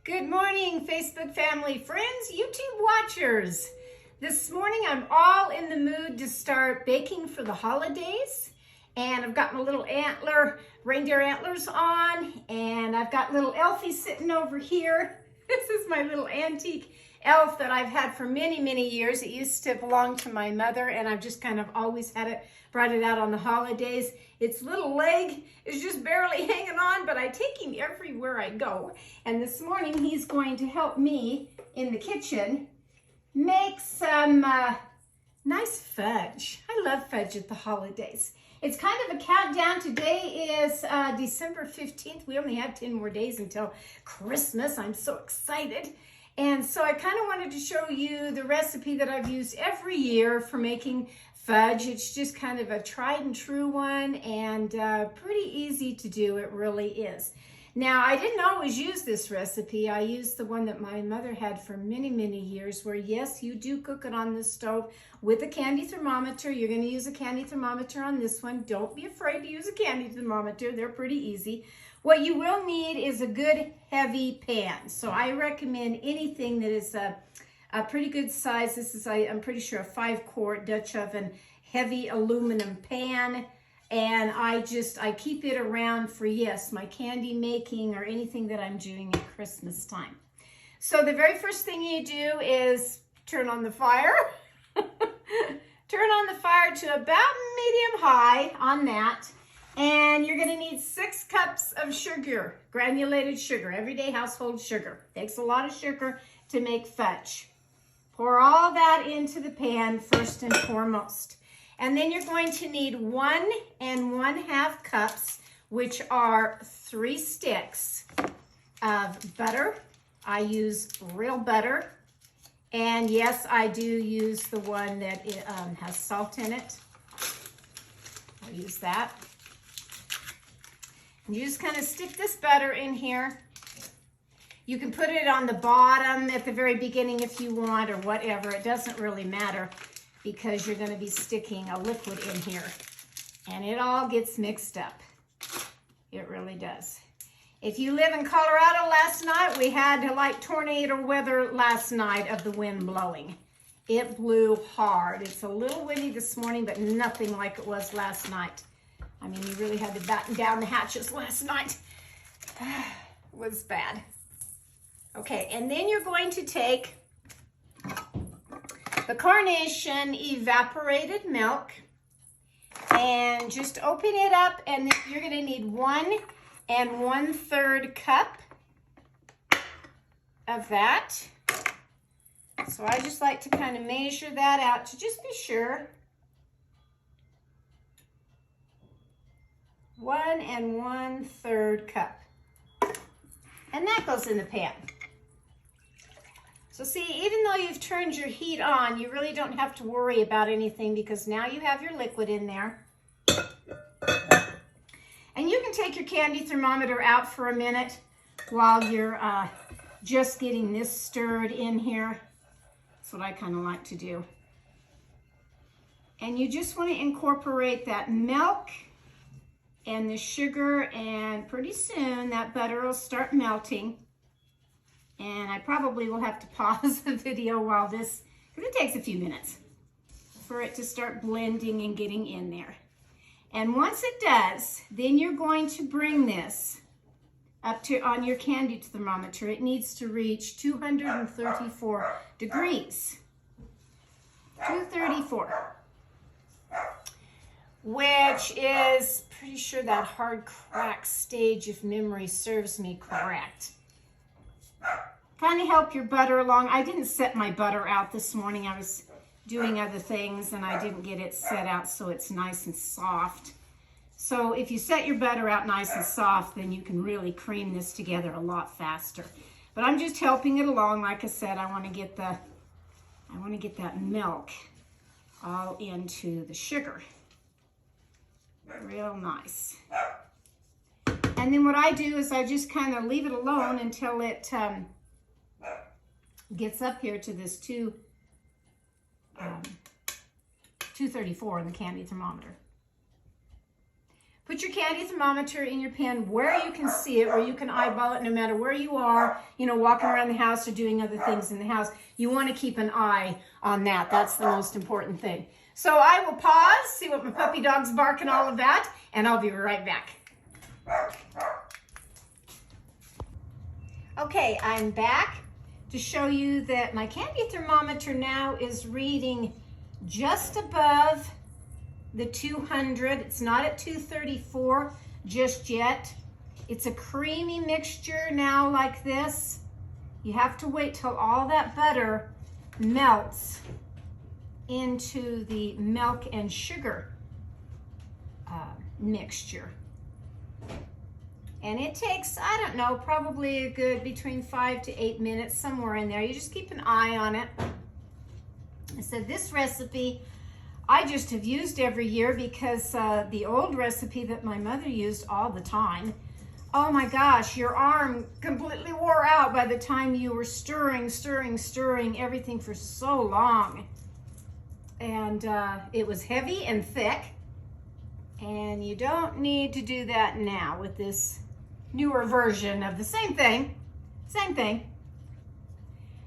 Good morning, Facebook family, friends, YouTube watchers. This morning I'm all in the mood to start baking for the holidays. And I've got my little reindeer antlers on, and I've got little Elfie sitting over here. This is my little antique elf that I've had for many, many years. It used to belong to my mother, and I've just kind of always had it, brought it out on the holidays. Its little leg is just barely hanging on, but I take him everywhere I go. And this morning he's going to help me in the kitchen make some nice fudge. I love fudge at the holidays. It's kind of a countdown. Today is December 15th. We only have 10 more days until Christmas. I'm so excited. And so I kind of wanted to show you the recipe that I've used every year for making fudge. It's just kind of a tried and true one, and pretty easy to do. It really is. Now, I didn't always use this recipe. I used the one that my mother had for many, many years, where yes, you do cook it on the stove with a candy thermometer. You're going to use a candy thermometer on this one. Don't be afraid to use a candy thermometer. They're pretty easy. What you will need is a good heavy pan. So I recommend anything that is a pretty good size. This is, I'm pretty sure, a 5-quart Dutch oven heavy aluminum pan. And I keep it around for, yes, my candy making or anything that I'm doing at Christmas time. So the very first thing you do is turn on the fire. Turn on the fire to about medium high on that. And you're going to need 6 cups of sugar, granulated sugar, everyday household sugar. Takes a lot of sugar to make fudge. Pour all that into the pan first and foremost. And then you're going to need 1 1/2 cups, which are 3 sticks of butter. I use real butter. And yes, I do use the one that has salt in it. I'll use that. And you just kind of stick this butter in here. You can put it on the bottom at the very beginning if you want, or whatever. It doesn't really matter, because you're going to be sticking a liquid in here. And it all gets mixed up. It really does. If you live in Colorado, last night we had like tornado weather last night of the wind blowing. It blew hard. It's a little windy this morning, but nothing like it was last night. I mean, you really had to batten down the hatches last night. It was bad. Okay, and then you're going to take the Carnation evaporated milk and just open it up, and you're going to need 1 1/3 cup of that. So I just like to kind of measure that out to just be sure. 1 1/3 cup. And that goes in the pan. So see, even though you've turned your heat on, you really don't have to worry about anything, because now you have your liquid in there. And you can take your candy thermometer out for a minute while you're just getting this stirred in here. That's what I kind of like to do. And you just want to incorporate that milk and the sugar, and pretty soon that butter will start melting. And I probably will have to pause the video while this, because it takes a few minutes for it to start blending and getting in there. And once it does, then you're going to bring this up to, on your candy thermometer, it needs to reach 234 degrees. 234. Which is, pretty sure, that hard crack stage, if memory serves me correct. Kind of help your butter along. I didn't set my butter out this morning. I was doing other things, and I didn't get it set out so it's nice and soft. So if you set your butter out nice and soft, then you can really cream this together a lot faster. But I'm just helping it along. Like I said, I want to get that milk all into the sugar. Real nice. And then what I do is I just kind of leave it alone until it gets up here to this 234 in the candy thermometer. Put your candy thermometer in your pan where you can see it, where you can eyeball it no matter where you are, you know, walking around the house or doing other things in the house. You want to keep an eye on that. That's the most important thing. So I will pause, see what my puppy dog's bark and all of that, and I'll be right back. Okay, I'm back to show you that my candy thermometer now is reading just above the 200. It's not at 234 just yet. It's a creamy mixture now like this. You have to wait till all that butter melts into the milk and sugar mixture. And it takes, I don't know, probably a good between 5 to 8 minutes, somewhere in there. You just keep an eye on it. So this recipe I just have used every year because the old recipe that my mother used all the time, oh my gosh, your arm completely wore out by the time you were stirring everything for so long. And it was heavy and thick. And you don't need to do that now with this newer version of the same thing.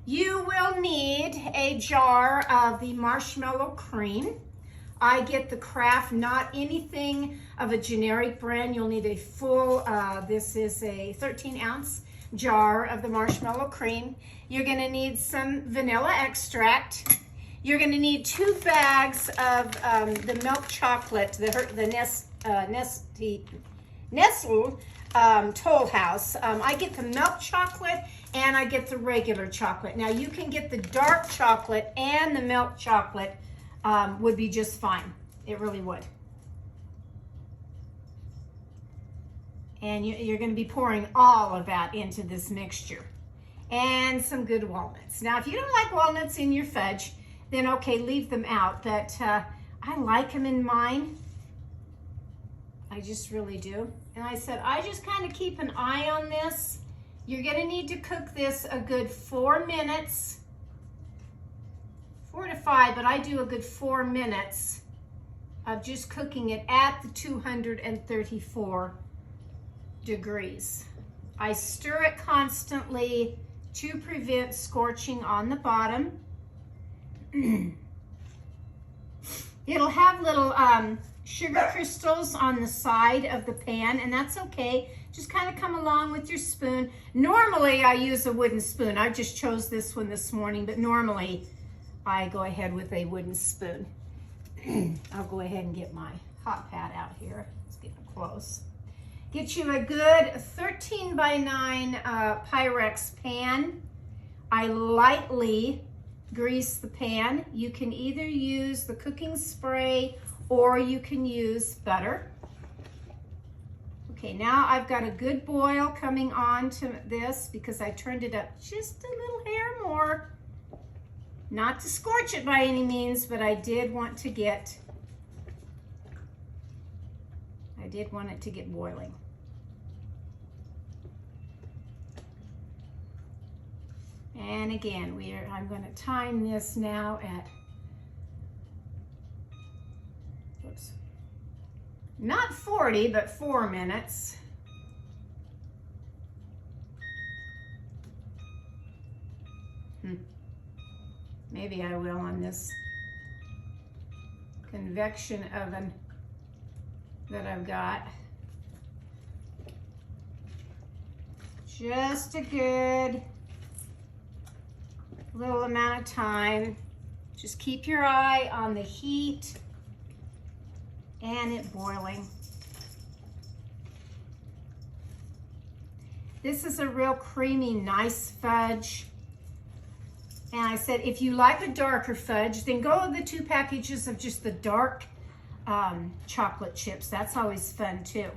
You will need a jar of the marshmallow cream. I get the Kraft, not anything of a generic brand. You'll need a full, this is a 13-ounce jar of the marshmallow cream. You're gonna need some vanilla extract. You're gonna need 2 bags of the milk chocolate, the Nestle Toll House. I get the milk chocolate and I get the regular chocolate. Now you can get the dark chocolate and the milk chocolate would be just fine. It really would. And you're going to be pouring all of that into this mixture. And some good walnuts. Now if you don't like walnuts in your fudge, then okay, leave them out. But I like them in mine. I just really do. And I said, I just kind of keep an eye on this. You're gonna need to cook this a good 4 minutes, 4 to 5, but I do a good 4 minutes of just cooking it at the 234 degrees. I stir it constantly to prevent scorching on the bottom. It'll have little sugar crystals on the side of the pan, and that's okay. Just kind of come along with your spoon. Normally I use a wooden spoon. I just chose this one this morning, but normally I go ahead with a wooden spoon. I'll go ahead and get my hot pad out here. Let's get close. Get you a good 13 by 9 Pyrex pan. I lightly grease the pan. You can either use the cooking spray or you can use butter. Okay, now I've got a good boil coming on to this because I turned it up just a little hair more. Not to scorch it by any means, but I did want it to get boiling. And again, I'm going to time this now at, oops, not 40, but 4 minutes. Maybe I will on this convection oven that I've got. Just a good little amount of time. Just keep your eye on the heat and it boiling. This is a real creamy, nice fudge. And I said, if you like a darker fudge, then go with the 2 packages of just the dark chocolate chips. That's always fun too.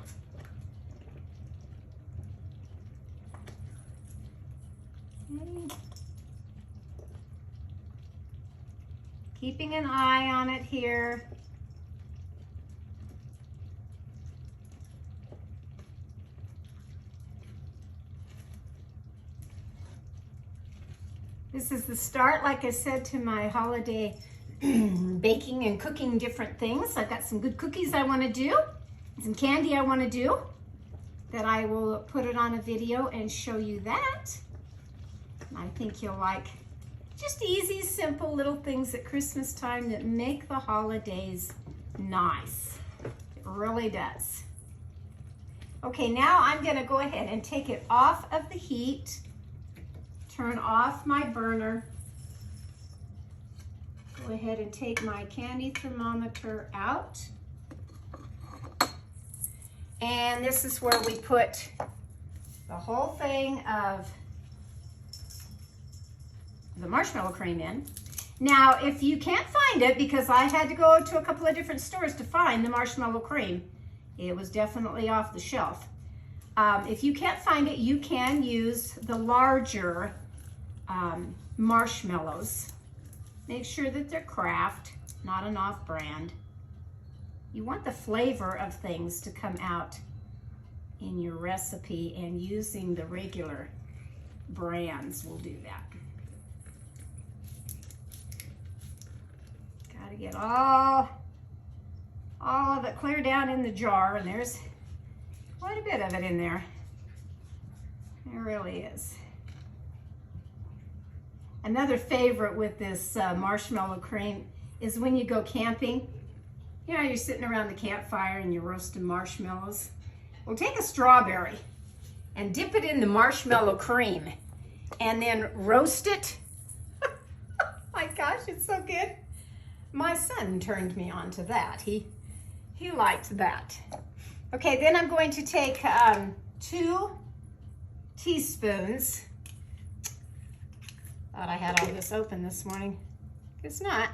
Keeping an eye on it here. This is the start, like I said, to my holiday baking and cooking different things. I've got some good cookies I want to do. some candy I want to do that I will put it on a video and show you that. And I think you'll like just easy, simple little things at Christmas time that make the holidays nice. It really does. Okay, now I'm gonna go ahead and take it off of the heat, turn off my burner, go ahead and take my candy thermometer out. And this is where we put the whole thing of the marshmallow cream in. Now, if you can't find it, because I had to go to a couple of different stores to find the marshmallow cream, it was definitely off the shelf. If you can't find it, you can use the larger marshmallows. Make sure that they're Kraft, not an off-brand. You want the flavor of things to come out in your recipe, and using the regular brands will do that. Got to get all of it clear down in the jar, and there's quite a bit of it in there. There really is. Another favorite with this marshmallow cream is when you go camping. You know, you're sitting around the campfire and you're roasting marshmallows. Well, take a strawberry and dip it in the marshmallow cream and then roast it. My gosh, it's so good. My son turned me on to that. He liked that. Okay, then I'm going to take 2 teaspoons. Thought I had all this open this morning. It's not.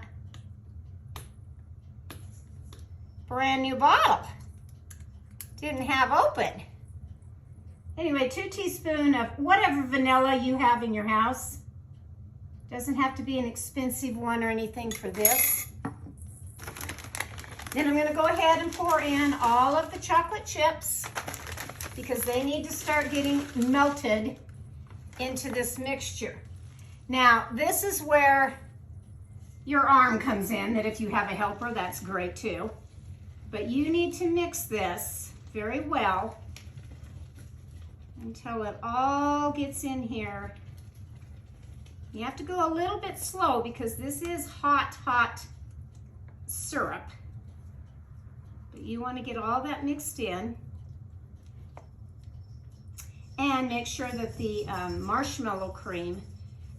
Brand new bottle. Didn't have open. Anyway, 2 teaspoons of whatever vanilla you have in your house. Doesn't have to be an expensive one or anything for this. Then I'm going to go ahead and pour in all of the chocolate chips because they need to start getting melted into this mixture. Now, this is where your arm comes in, that if you have a helper, that's great too. But you need to mix this very well until it all gets in here. You have to go a little bit slow because this is hot syrup. But you want to get all that mixed in. And make sure that the marshmallow cream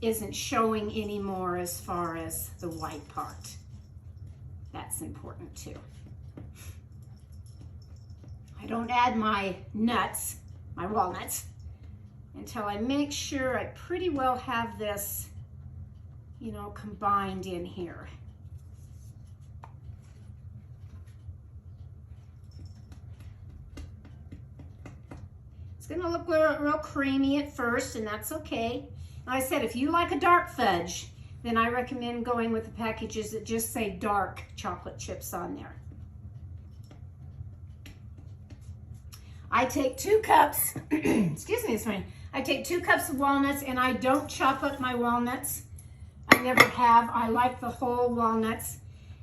isn't showing anymore as far as the white part. That's important too. I don't add my nuts, my walnuts, until I make sure I pretty well have this, you know, combined in here. It's gonna look real creamy at first, and that's okay. Like I said, if you like a dark fudge, then I recommend going with the packages that just say dark chocolate chips on there. I take 2 cups, excuse me, this morning. I take 2 cups of walnuts, and I don't chop up my walnuts. I never have. I like the whole walnuts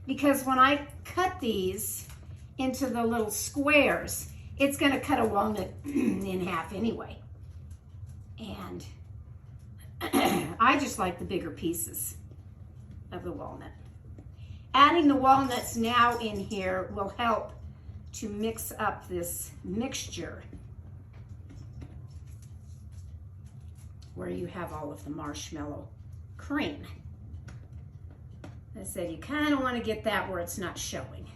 because when I cut these into the little squares, it's going to cut a walnut in half anyway. And I just like the bigger pieces of the walnut. Adding the walnuts now in here will help to mix up this mixture where you have all of the marshmallow cream. I said you kind of want to get that where it's not showing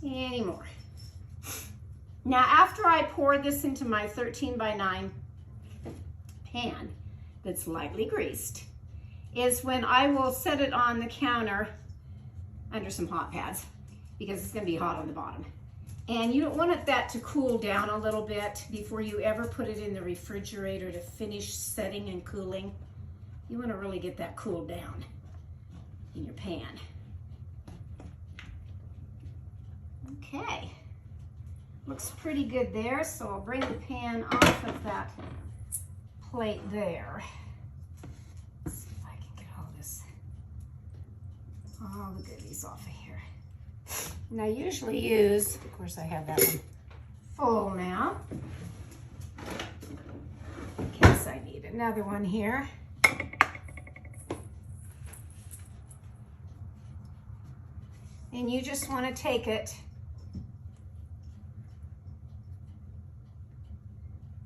anymore. Now, after I pour this into my 13x9 pan that's lightly greased, is when I will set it on the counter under some hot pads because it's going to be hot on the bottom. And you don't want that to cool down a little bit before you ever put it in the refrigerator to finish setting and cooling. You want to really get that cooled down in your pan. Okay, looks pretty good there, so I'll bring the pan off of that plate there. Let's see if I can get all the goodies off of here. And I usually use, of course I have that one full now, in case I need another one here. And you just want to take it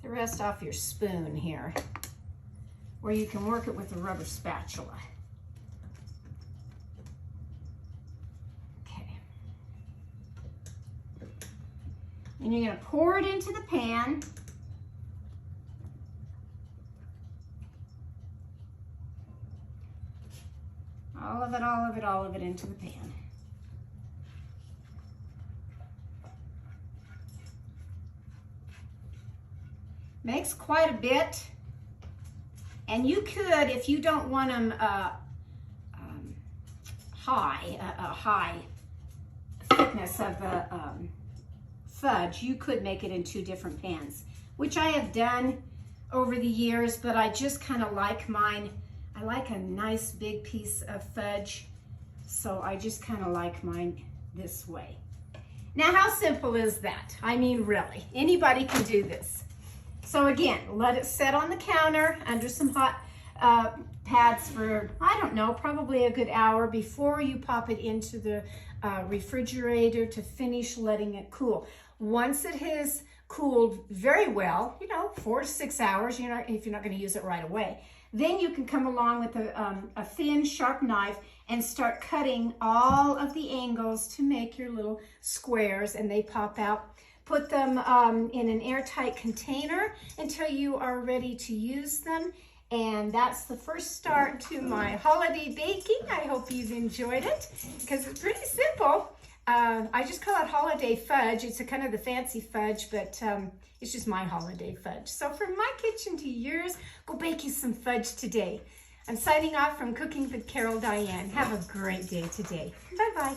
the rest off your spoon here, or you can work it with a rubber spatula. Okay. And you're going to pour it into the pan. All of it, all of it, all of it into the pan. Makes quite a bit, and you could, if you don't want them high thickness of the fudge, you could make it in 2 different pans, which I have done over the years, but I just kind of like mine. I like a nice big piece of fudge, so I just kind of like mine this way. Now, how simple is that? I mean, really, anybody can do this. So again, let it set on the counter under some hot pads for, I don't know, probably a good hour before you pop it into the refrigerator to finish letting it cool. Once it has cooled very well, 4 to 6 hours, if you're not going to use it right away, then you can come along with a thin, sharp knife and start cutting all of the angles to make your little squares, and they pop out. Put them in an airtight container until you are ready to use them. And that's the first start to my holiday baking. I hope you've enjoyed it because it's pretty simple. I just call it holiday fudge. It's a kind of the fancy fudge, but it's just my holiday fudge. So from my kitchen to yours, go bake you some fudge today. I'm signing off from Cooking with Carol Diane. Have a great day today. Bye-bye.